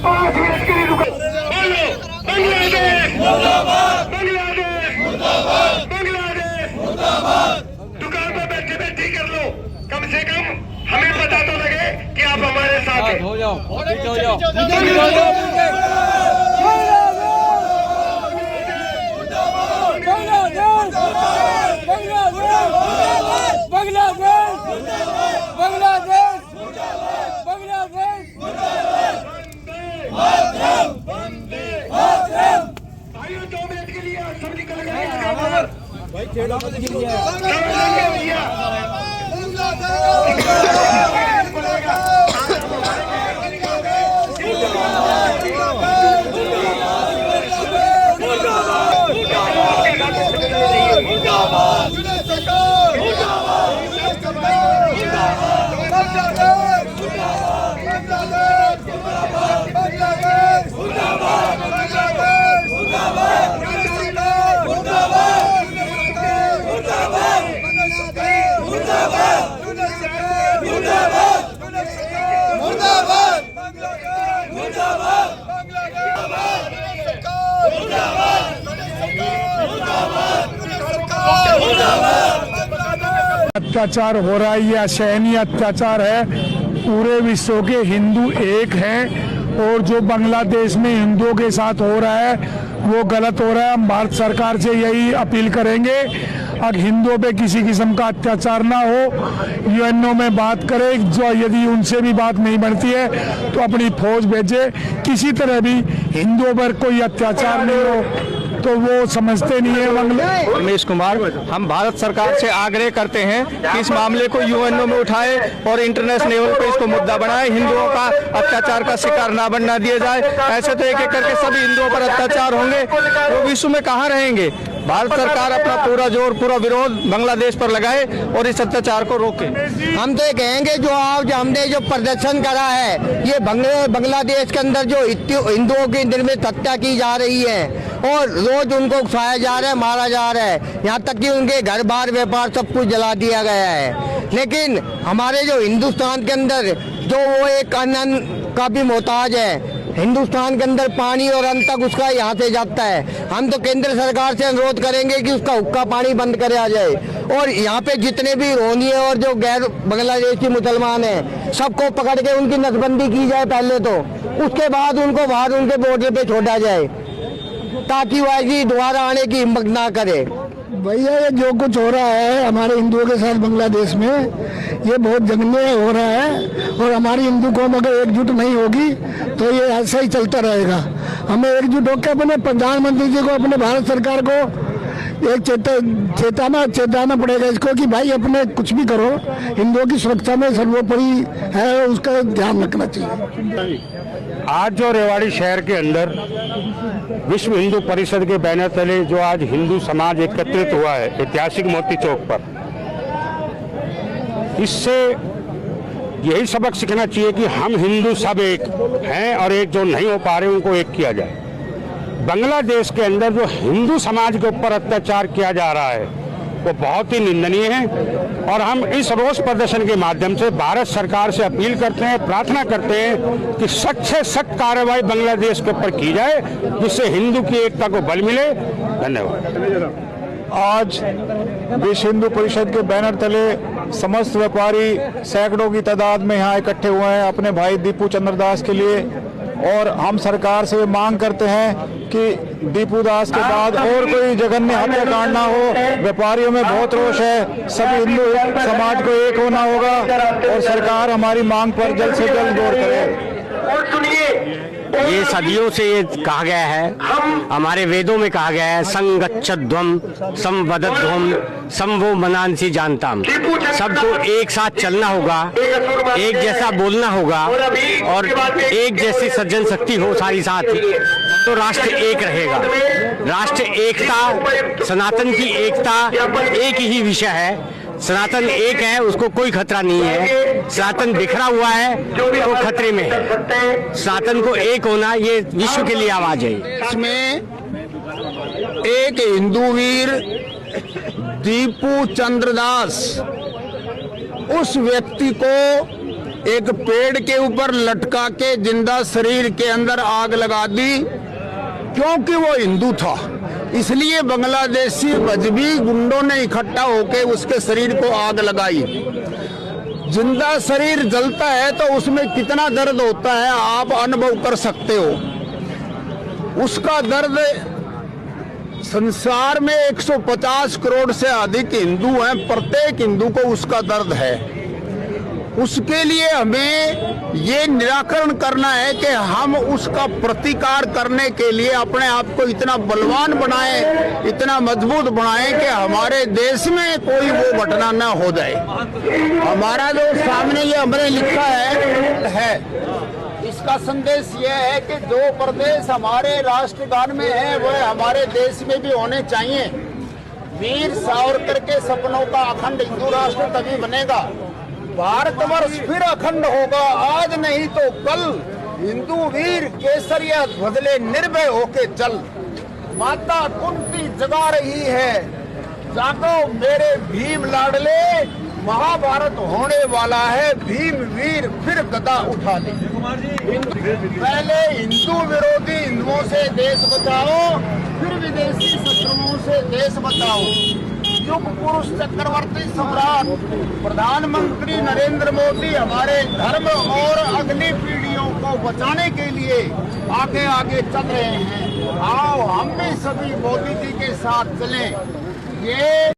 5 minute के लिए रुको। बोलो बांग्लादेश मुर्दाबाद, बांग्लादेश मुर्दाबाद, बांग्लादेश मुर्दाबाद। दुकान पर बैठे बैठे कर लो, कम से कम हमें पता तो लगे कि आप हमारे साथ हैं। हो जाओ, हो जाओ। भाइयों 2 मिनट के लिए सब निकल गए भाई, खेला अत्याचार हो रहा है, ये असहनीय अत्याचार है। पूरे विश्व के हिंदू एक हैं और जो बांग्लादेश में हिंदुओं के साथ हो रहा है वो गलत हो रहा है। हम भारत सरकार से यही अपील करेंगे, अब हिंदुओं पे किसी किस्म का अत्याचार ना हो। यूएनओ में बात करें, जो यदि उनसे भी बात नहीं बनती है तो अपनी फौज भेजे, किसी तरह भी हिंदुओं पर कोई अत्याचार नहीं हो, तो वो समझते नहीं है। रमेश कुमार, हम भारत सरकार से आग्रह करते हैं कि इस मामले को यूएनओ में उठाए और इंटरनेशनल लेवल पे इसको मुद्दा बनाए, हिंदुओं का अत्याचार का शिकार ना बनना दिया जाए। ऐसे तो एक एक करके सभी हिंदुओं पर अत्याचार होंगे, वो विश्व में कहाँ रहेंगे। भारत सरकार अपना पूरा जोर, पूरा विरोध बांग्लादेश पर लगाए और इस अत्याचार को रोके। हम तो ये कहेंगे जो आज हमने जो प्रदर्शन करा है, ये बांग्लादेश के अंदर जो हिंदुओं की निर्मित हत्या की जा रही है और रोज उनको उकसाया जा रहा है, मारा जा रहा है, यहाँ तक कि उनके घर बार व्यापार सब कुछ जला दिया गया है। लेकिन हमारे जो हिंदुस्तान के अंदर जो वो एक अन्न का भी मोहताज है, हिंदुस्तान के अंदर पानी और अन्न तक उसका यहाँ से जाता है। हम तो केंद्र सरकार से अनुरोध करेंगे कि उसका हुक्का पानी बंद करे आ जाए और यहाँ पे जितने भी रोहिंग्या और जो गैर बांग्लादेशी मुसलमान हैं सबको पकड़ के उनकी नसबंदी की जाए पहले तो, उसके बाद उनको बाहर उनके बॉर्डर पे छोड़ा जाए ताकि वो ऐसी दोबारा आने की हिम्मत ना करे। भैया ये जो कुछ हो रहा है हमारे हिंदुओं के साथ बांग्लादेश में, ये बहुत जघन्य हो रहा है और हमारी हिंदू कौम अगर एकजुट नहीं होगी तो ये ऐसा ही चलता रहेगा। हमें एकजुट होकर अपने प्रधानमंत्री जी को, अपने भारत सरकार को एक चेताना पड़ेगा इसको कि भाई अपने कुछ भी करो, हिंदुओं की सुरक्षा में सर्वोपरि है, उसका ध्यान रखना चाहिए। आज जो रेवाड़ी शहर के अंदर विश्व हिंदू परिषद के बैनर तले जो आज हिंदू समाज एकत्रित हुआ है ऐतिहासिक मोती चौक पर, इससे यही सबक सीखना चाहिए कि हम हिंदू सब एक हैं और एक जो नहीं हो पा रहे उनको एक किया जाए। बांग्लादेश के अंदर जो हिंदू समाज के ऊपर अत्याचार किया जा रहा है वो बहुत ही निंदनीय है और हम इस रोष प्रदर्शन के माध्यम से भारत सरकार से अपील करते हैं, प्रार्थना करते हैं कि सख्त से सख्त कार्रवाई बांग्लादेश के ऊपर की जाए जिससे हिंदू की एकता को बल मिले। धन्यवाद। आज विश्व हिंदू परिषद के बैनर तले समस्त व्यापारी सैकड़ों की तादाद में यहाँ इकट्ठे हुए हैं अपने भाई दीपू चंद्र दास के लिए, और हम सरकार से मांग करते हैं कि दीपू दास के बाद और कोई जघन्य हत्याकांड ना हो। व्यापारियों में बहुत रोष है, सभी हिंदू समाज को एक होना होगा और सरकार हमारी मांग पर जल्द से जल्द गौर करे। ये सदियों से ये कहा गया है, हमारे वेदों में कहा गया है, संगच्छध्वम संवदध्वम संवो मनांसी जानताम। सबको एक साथ चलना होगा, एक जैसा बोलना होगा और एक जैसी सज्जन शक्ति हो सारी साथ, तो राष्ट्र एक रहेगा। राष्ट्र एकता, सनातन की एकता एक ही विषय है। सनातन एक है, उसको कोई खतरा नहीं है। सनातन बिखरा हुआ है तो खतरे में है। सनातन को एक होना ये विश्व के लिए आवाज है। इसमें एक हिंदू वीर दीपू चंद्र दास, उस व्यक्ति को एक पेड़ के ऊपर लटका के जिंदा शरीर के अंदर आग लगा दी, क्योंकि वो हिंदू था। इसलिए बांग्लादेशी मजहबी गुंडों ने इकट्ठा होकर उसके शरीर को आग लगाई। जिंदा शरीर जलता है तो उसमें कितना दर्द होता है आप अनुभव कर सकते हो। उसका दर्द, संसार में 150 करोड़ से अधिक हिंदू हैं, प्रत्येक हिंदू को उसका दर्द है। उसके लिए हमें ये निराकरण करना है कि हम उसका प्रतिकार करने के लिए अपने आप को इतना बलवान बनाएं, इतना मजबूत बनाएं कि हमारे देश में कोई वो घटना न हो जाए। हमारा जो सामने ये हमने लिखा है इसका संदेश ये है कि जो प्रदेश हमारे राष्ट्रगान में है वह हमारे देश में भी होने चाहिए। वीर सावरकर के सपनों का अखंड हिंदू राष्ट्र तभी बनेगा, भारतवर्ष फिर अखंड होगा। आज नहीं तो कल हिंदू वीर केसरिया बदले निर्भय होके चल। माता कुंती जगा रही है, जागो मेरे भीम लाडले, महाभारत होने वाला है, भीम वीर फिर गदा उठा ले। पहले हिंदू विरोधी हिंदुओं से देश बचाओ, फिर विदेशी शत्रुओं से देश बचाओ। युग पुरुष चक्रवर्ती सम्राट प्रधानमंत्री नरेंद्र मोदी हमारे धर्म और अगली पीढ़ियों को बचाने के लिए आगे आगे चल रहे हैं। आओ हम भी सभी मोदी जी के साथ चलें। ये